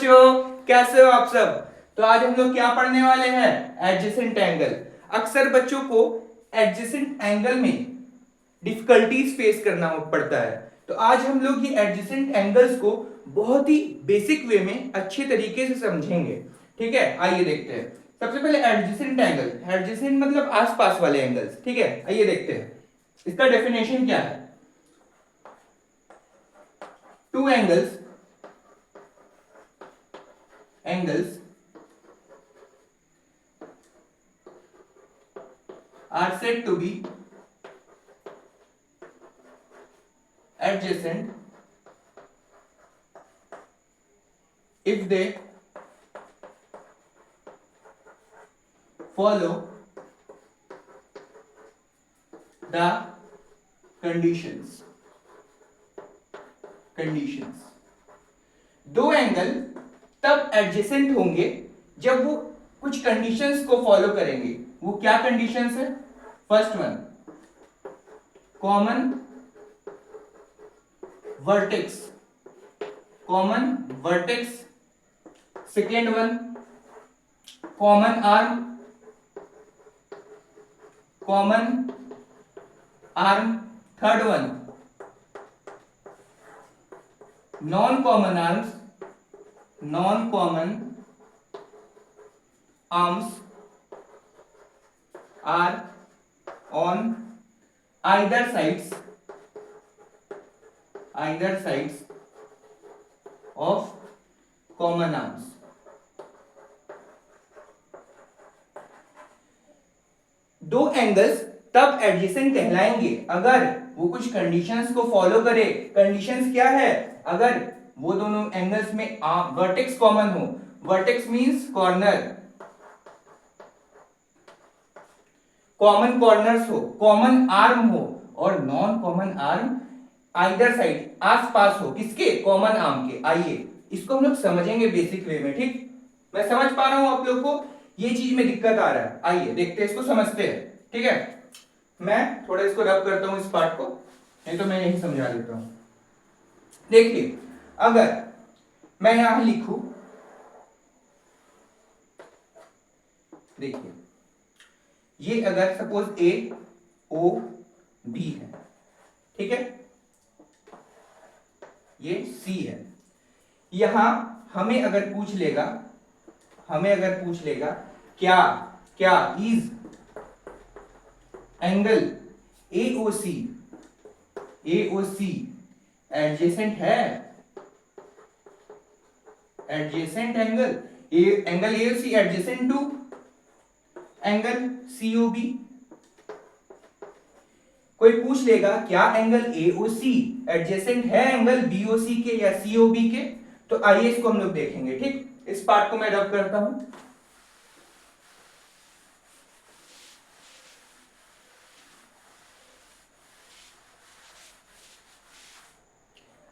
बच्चों, कैसे हो आप सब। तो आज हम लोग क्या पढ़ने वाले हैं, एडजेसेंट एंगल। अक्सर बच्चों को एडजेसेंट एंगल में डिफिकल्टीज फेस करना पड़ता है। तो आज हम लोग ये एडजेसेंट एंगल्स को बहुत ही बेसिक वे में अच्छे तरीके से समझेंगे। ठीक है, आइए देखते हैं। सबसे पहले एडजेसेंट एंगल, एडजेसेंट मतलब आसपास वाले एंगल्स। ठीक है, आइए देखते हैं इसका डेफिनेशन क्या है। Two angles are said to be adjacent if they follow the conditions। दो एंगल तब एडजेसेंट होंगे जब वो कुछ कंडीशंस को फॉलो करेंगे। वो क्या कंडीशंस है? First one, common vertex, second one common arm, third one non common arms are on either sides of common arms। दो एंगल्स तब एडजेसेंट कहलाएंगे अगर वो कुछ कंडीशंस को फॉलो करे। कंडीशंस क्या है? अगर वो दोनों एंगल्स में वर्टेक्स कॉमन हो, vertex means corner, common corners हो, कॉमन आर्म हो, और non common arm either side, आस पास हो, किसके? कॉमन आर्म के। आइए इसको हम लोग समझेंगे बेसिक वे में। ठीक, मैं समझ पा रहा हूं आप लोग को ये चीज में दिक्कत आ रहा है। आइए देखते हैं, इसको समझते हैं। ठीक है, मैं थोड़ा इसको रब करता हूं इस पार्ट को, नहीं तो मैं यही समझा देता हूं। देखिए, अगर मैं यहां लिखूं, देखिए ये अगर सपोज ए ओ बी है, ठीक है, ये सी है। यहां हमें अगर पूछ लेगा क्या इज एंगल एओसी एडजेसेंट है? Adjacent angle AOC adjacent to angle COB. कोई पूछ लेगा क्या एंगल एओसी एडजेसेंट है एंगल बीओसी के या सीओबी के? तो आइए इसको हम लोग देखेंगे। ठीक, इस पार्ट को मैं रब करता हूं।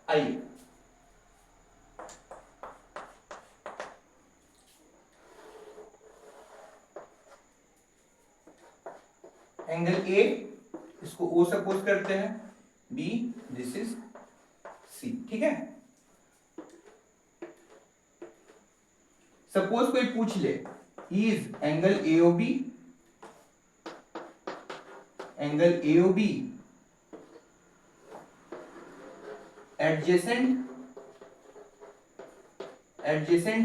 आइए एंगल ए, इसको ओ सपोज करते हैं, बी दिस इज सी। ठीक है, सपोज कोई पूछ ले is angle AOB adjacent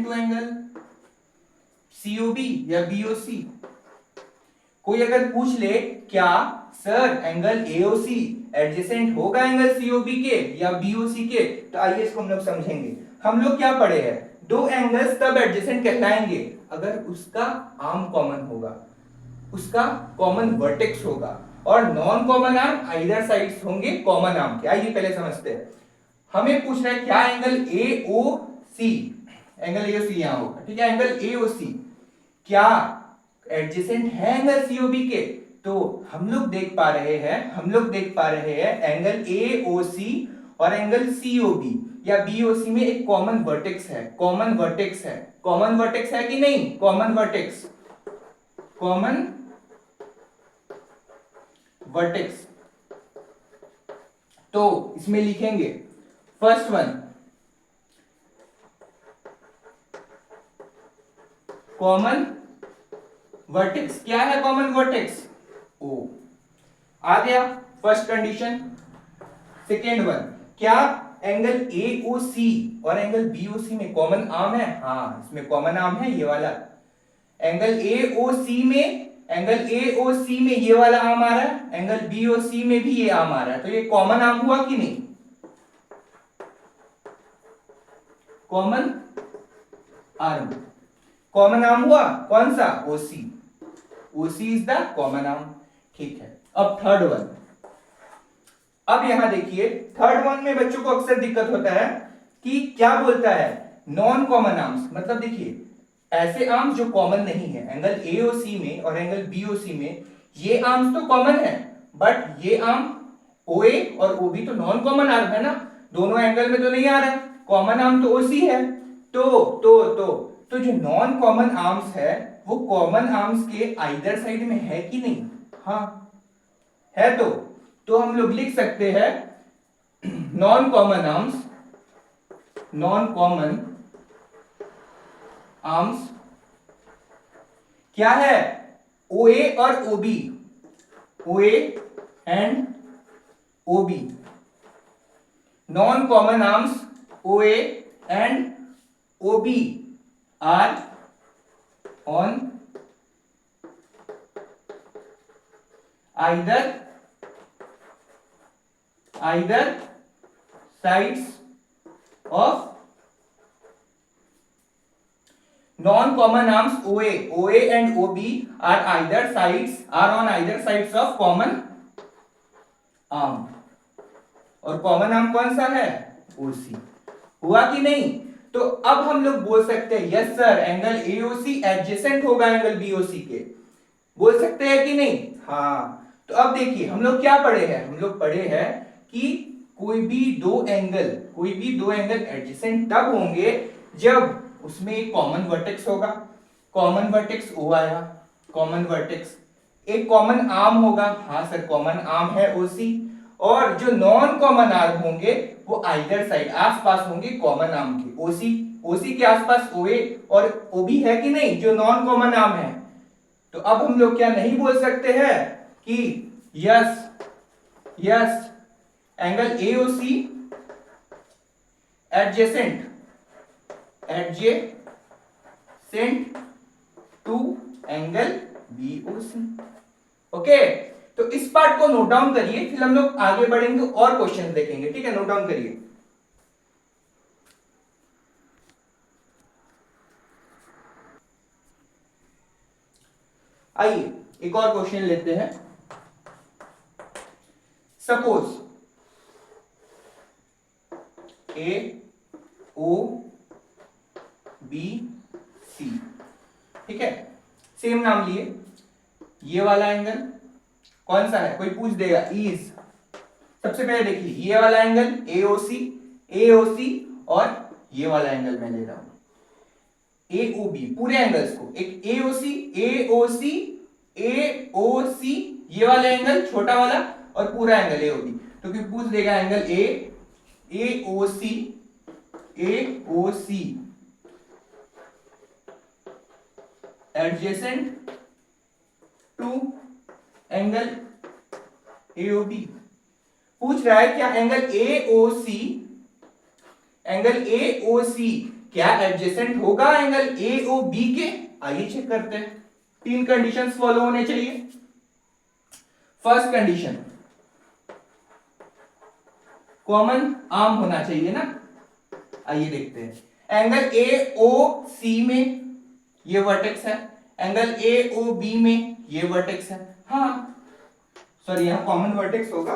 to angle COB या बीओसी। कोई अगर पूछ ले क्या सर एंगल एओसी एडजेसेंट होगा एंगल सीओबी के या बीओसी के, तो आइए इसको हम लोग समझेंगे। हम लोग क्या पढ़े हैं? दो एंगल्स तब एडजेसेंट कहलाएंगे अगर उसका आर्म कॉमन होगा, उसका कॉमन वर्टेक्स होगा, और non common arm either sides होंगे कॉमन आर्म के। आइए पहले समझते हैं। हमें पूछ रहा है क्या एंगल एओसी, एंगल एओसी यहां होगा, ठीक है, एंगल एओसी क्या एडजेसेंट है एंगल सीओबी के? तो हम लोग देख पा रहे हैं एंगल एओसी और एंगल सीओबी या बीओसी में एक कॉमन वर्टेक्स है। कॉमन वर्टेक्स है कि नहीं? Common vertex. तो इसमें लिखेंगे फर्स्ट वन कॉमन वर्टेक्स। क्या है कॉमन वर्टेक्स? ओ। आ गया फर्स्ट कंडीशन। सेकेंड वन, क्या एंगल AOC और एंगल BOC में कॉमन आर्म है? हाँ, इसमें कॉमन आर्म है ये वाला। एंगल AOC में ये वाला आर्म आ रहा है, एंगल BOC में भी ये आर्म आ रहा है, तो ये कॉमन आर्म हुआ कि नहीं? कॉमन आर्म, कॉमन आर्म हुआ। कौन सा? OC। OC is the common arm. ठीक है, अब थर्ड वन। अब यहां देखिए थर्ड वन में बच्चों को अक्सर दिक्कत होता है कि क्या बोलता है, नॉन कॉमन आर्म्स। मतलब देखिए ऐसे आर्म्स जो कॉमन नहीं है, एंगल AOC में और एंगल BOC में ये आर्म्स तो कॉमन है, बट ये आर्म OA और OB तो नॉन कॉमन आर्म है ना, दोनों एंगल में तो नहीं आ रहा, कॉमन आर्म तो OC है। तो जो नॉन कॉमन आर्म्स है वो कॉमन आर्म्स के आइदर साइड में है कि नहीं? हाँ है। तो हम लोग लिख सकते हैं नॉन कॉमन आर्म्स क्या है? OA और OB, OA and OB। Non common arms OA and OB are on either sides of non-common arms OA and OB are on either sides of common arm। और common arm कौन सा है? OC। हुआ कि नहीं? तो अब हम लोग बोल सकते हैं yes sir angle AOC adjacent होगा एंगल BOC के। बोल सकते हैं कि नहीं? हाँ। तो अब देखिए हम लोग क्या पढ़े हैं, हम लोग पढ़े हैं कि कोई भी दो एंगल एडजेसेंट तब होंगे जब उसमें एक कॉमन वर्टेक्स होगा। कॉमन वर्टेक्स O आया, कॉमन वर्टेक्स, एक कॉमन आर्म होगा। हाँ सर कॉमन आर्म है OC। और जो नॉन कॉमन आर्म होंगे वो आइदर साइड आसपास होंगे कॉमन आर्म के। OC के आसपास OA और OB है कि नहीं, जो नॉन कॉमन आर्म है। तो अब हम लोग क्या नहीं बोल सकते हैं कि yes angle AOC adjacent to angle BOC। Okay, तो इस पार्ट को नोट डाउन करिए, फिर हम लोग आगे बढ़ेंगे और क्वेश्चन देखेंगे। ठीक है, नोट डाउन करिए। आइए एक और क्वेश्चन लेते हैं। सपोज AOBC, ठीक है, सेम नाम लिए। ये वाला एंगल कौन सा है, कोई पूछ देगा इज। सबसे पहले देखिए ये वाला एंगल AOC और ये वाला एंगल मैं ले रहा हूं AOB। पूरे एंगल्स को एक AOC ये वाला एंगल छोटा वाला और पूरा एंगल AOB। तो कोई पूछ देगा angle AOC adjacent to angle AOB। पूछ रहा है क्या एंगल AOC क्या एडजेसेंट होगा एंगल AOB के? आइए चेक करते हैं। 3 कंडीशंस फॉलो होने चाहिए। फर्स्ट कंडीशन, कॉमन आर्म होना चाहिए ना। आइए देखते हैं। एंगल AOC में ये वर्टेक्स है, एंगल AOB में ये वर्टेक्स है। हाँ सॉरी, यहां कॉमन वर्टेक्स होगा,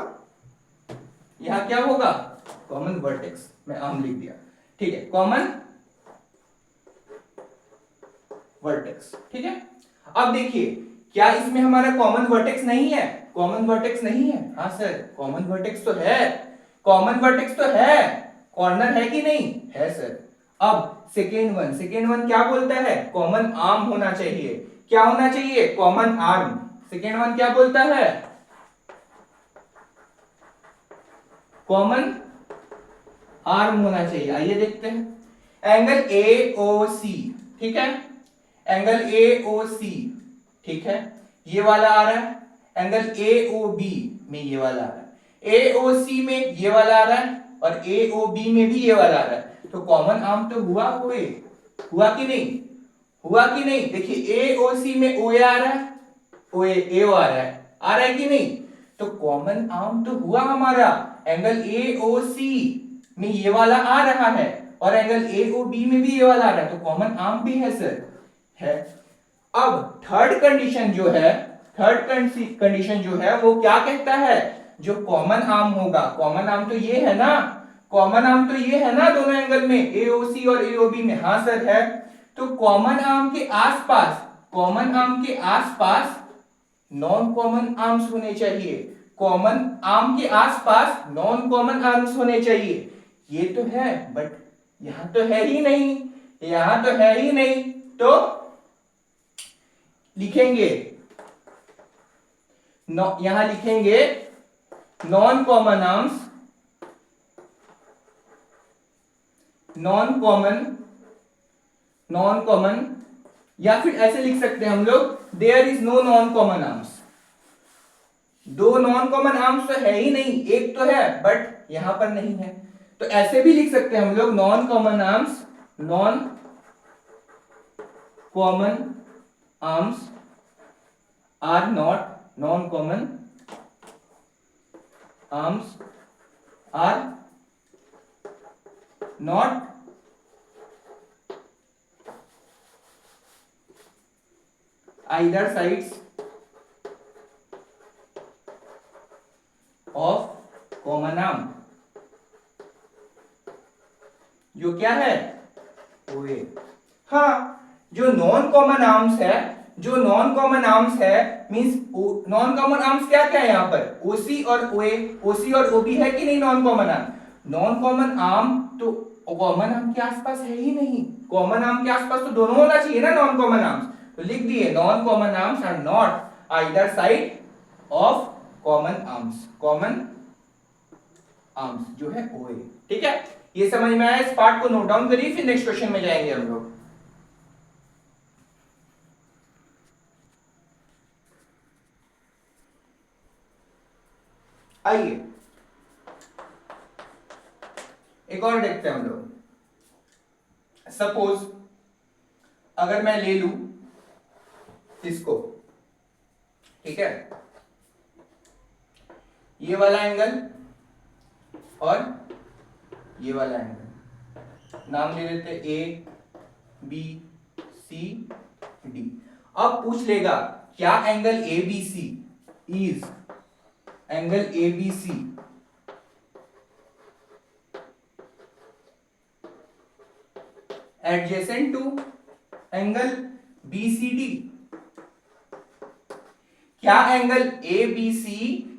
यहां क्या होगा, कॉमन वर्टेक्स। मैं आर्म लिख दिया, ठीक है, कॉमन वर्टेक्स। ठीक है, अब देखिए क्या इसमें हमारा कॉमन वर्टेक्स नहीं है? कॉमन वर्टेक्स नहीं है। हाँ सर कॉमन वर्टेक्स तो है, कॉमन वर्टेक्स तो है, कॉर्नर है कि नहीं है सर। अब सेकेंड वन क्या बोलता है, कॉमन आर्म होना चाहिए। क्या होना चाहिए, कॉमन आर्म। सेकेंड वन क्या बोलता है, कॉमन आर्म होना चाहिए। आइए देखते हैं। एंगल AOC, ठीक है, एंगल AOC, ठीक है, ये वाला आ रहा है, एंगल AOB में ये वाला आ रहा है, AOC में ये वाला आ रहा है, और AOB में भी ये वाला आ रहा है, तो कॉमन आर्म तो हुआ कि नहीं, हुआ कि नहीं? देखिए AOC में OA आ रहा है, OA AO आ रहा है कि नहीं? तो कॉमन आर्म तो हुआ हमारा, एंगल AOC में ये वाला आ रहा है और एंगल AOB में भी ये वाला आ रहा है, तो कॉमन आर्म भी है सर, है। अब थर्ड कंडीशन जो है वो क्या कहता है, जो कॉमन आर्म होगा, कॉमन आर्म तो ये है ना, दोनों एंगल में AOC और AOB में, हाँ सर है। तो कॉमन आर्म के आसपास नॉन कॉमन आर्म्स होने चाहिए, कॉमन आर्म के आसपास नॉन कॉमन आर्म्स होने चाहिए। ये तो है, बट यहां तो है ही नहीं, तो लिखेंगे यहां लिखेंगे non common arms, non common, या फिर ऐसे लिख सकते हैं हम लोग, there is no non common arms. दो नॉन कॉमन आर्म्स तो है ही नहीं, एक तो है बट यहां पर नहीं है, तो ऐसे भी लिख सकते हैं हम लोग, non common arms are not, non common arms are not either sides of common arm, जो क्या है OA। हाँ, जो नॉन कॉमन आर्म्स है मींस नॉन कॉमन आर्म्स क्या क्या है यहाँ पर, OC और OA, OC और OB है कि नहीं non common arm? Non common arm तो कॉमन आर्म के आसपास है ही नहीं, कॉमन आर्म के आसपास तो दोनों होना चाहिए ना नॉन कॉमन आर्म्स, तो लिख दिए non common arms are not either side of common arms जो है OA, ठीक है। ये समझ में आया, इस पार्ट को नोट डाउन करिए, फिर नेक्स्ट क्वेश्चन में जाएंगे हम लोग। आइए एक और देखते हैं हम लोग। सपोज अगर मैं ले लूं इसको, ठीक है, ये वाला एंगल और ये वाला एंगल, नाम ले लेते ABCD। अब पूछ लेगा क्या angle ABC adjacent to angle BCD, क्या एंगल ABC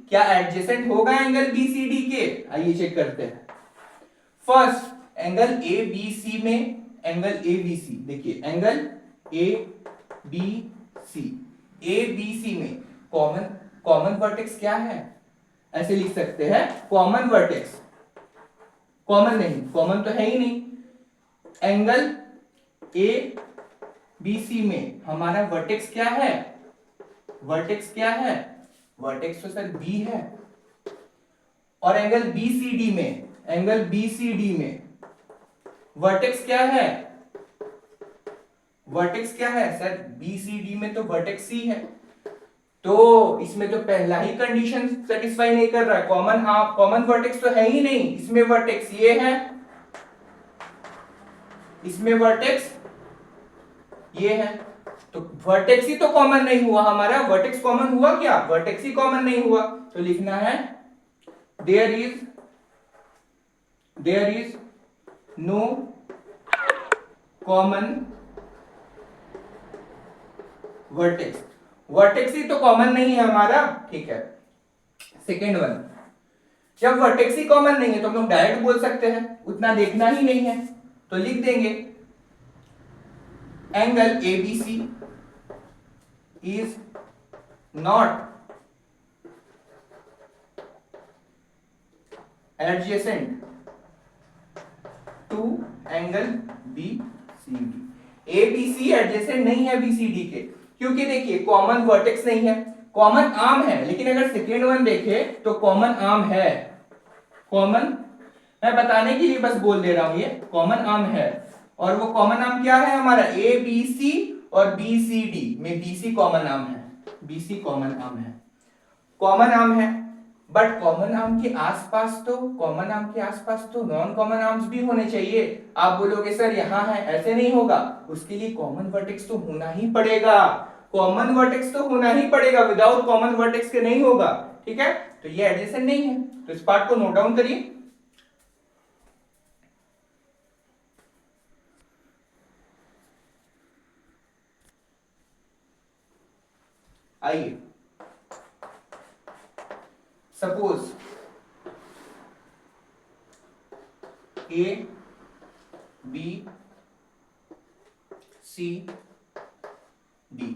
क्या एडजेसेंट होगा एंगल BCD के? आइए चेक करते हैं। फर्स्ट एंगल ABC में, एंगल ABC देखिए, एंगल ABC में कॉमन वर्टेक्स क्या है, ऐसे लिख सकते हैं, कॉमन वर्टेक्स, कॉमन तो है ही नहीं, एंगल ABC में हमारा वर्टेक्स क्या है, वर्टेक्स तो सर B है, और एंगल BCD में वर्टेक्स क्या है सर, BCD में तो वर्टेक्स C है, तो इसमें तो पहला ही कंडीशन सेटिस्फाई नहीं कर रहा है, कॉमन वर्टेक्स तो है ही नहीं, इसमें वर्टेक्स ये है, इसमें वर्टेक्स ये है, तो वर्टेक्स ही तो कॉमन नहीं हुआ हमारा, वर्टेक्स कॉमन हुआ क्या, वर्टेक्स ही कॉमन नहीं हुआ, तो लिखना है there is no common vertex ही तो कॉमन नहीं है हमारा, ठीक है। सेकेंड वन, जब वर्टेक्स ही कॉमन नहीं है तो हम लोग डायरेक्ट बोल सकते हैं, उतना देखना ही नहीं है, तो लिख देंगे angle ABC is not adjacent to angle BCD। A B C adjacent नहीं है बीसीडी के, क्योंकि देखिए कॉमन वर्टेक्स नहीं है, कॉमन आर्म है, लेकिन अगर सेकेंड वन देखे तो कॉमन आर्म है, कॉमन, मैं बताने के लिए बस बोल दे रहा हूं, ये कॉमन आर्म है, और वो कॉमन आर्म क्या है हमारा, ए बी सी और बी सी डी में बीसी कॉमन आर्म है, बीसी कॉमन आर्म है, कॉमन आर्म है। बट कॉमन आर्म के आसपास तो, कॉमन आर्म के आसपास तो नॉन कॉमन आर्म्स भी होने चाहिए। आप बोलोगे सर यहाँ है, ऐसे नहीं होगा, उसके लिए कॉमन वर्टेक्स तो होना ही पड़ेगा, कॉमन वर्टेक्स तो होना ही पड़ेगा, विदाउट कॉमन वर्टेक्स के नहीं होगा, ठीक है। तो ये एडजेसेंट नहीं है, तो इस पार्ट को नोट डाउन करिए। आइए, suppose A B C D,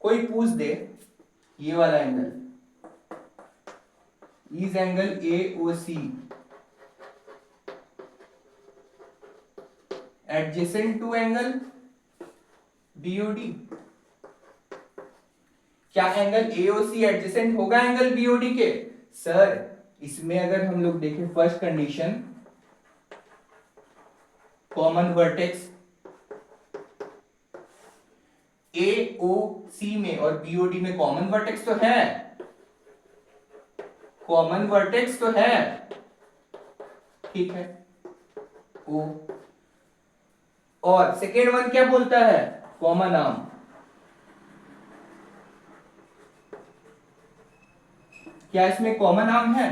कोई पूछ दे ये वाला angle is angle A O C adjacent to angle BOD, क्या एंगल एओसी एडजेसेंट होगा एंगल बीओडी के? सर इसमें अगर हम लोग देखें first condition, common vertex AOC में और बीओडी में कॉमन वर्टेक्स तो है, कॉमन वर्टेक्स तो है, ठीक है। ओ और सेकेंड वन क्या बोलता है, कॉमन आर्म, क्या इसमें कॉमन आर्म है?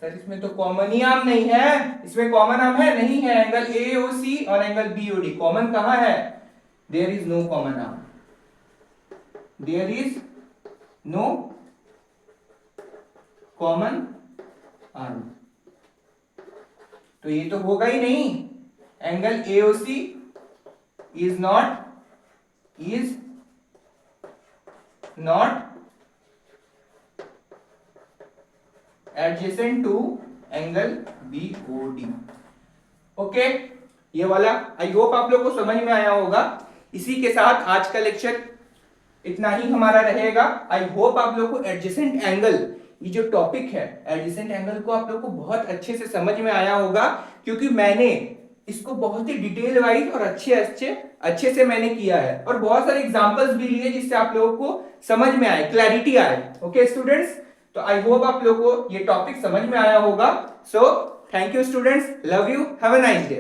सर इसमें तो कॉमन ही आर्म नहीं है, इसमें कॉमन आर्म है नहीं है, एंगल एओसी और एंगल बीओडी कॉमन कहां है? There is no common arm, there is no common arm, तो ये तो होगा ही नहीं, angle AOC is not adjacent to angle BOD. Okay, ये वाला आई होप आप लोग को समझ में आया होगा। इसी के साथ आज का लेक्चर इतना ही हमारा रहेगा। आई होप आप लोग को एडजेसेंट एंगल, ये जो टॉपिक है एडजेसेंट एंगल को आप लोग को बहुत अच्छे से समझ में आया होगा, क्योंकि मैंने इसको बहुत ही डिटेल वाइज और अच्छे से मैंने किया है, और बहुत सारे एग्जांपल्स भी लिए जिससे आप लोगों को समझ में आए, क्लैरिटी आए। ओके स्टूडेंट्स, तो आई होप आप लोगों को ये टॉपिक समझ में आया होगा। So thank you students, love you, have a nice day.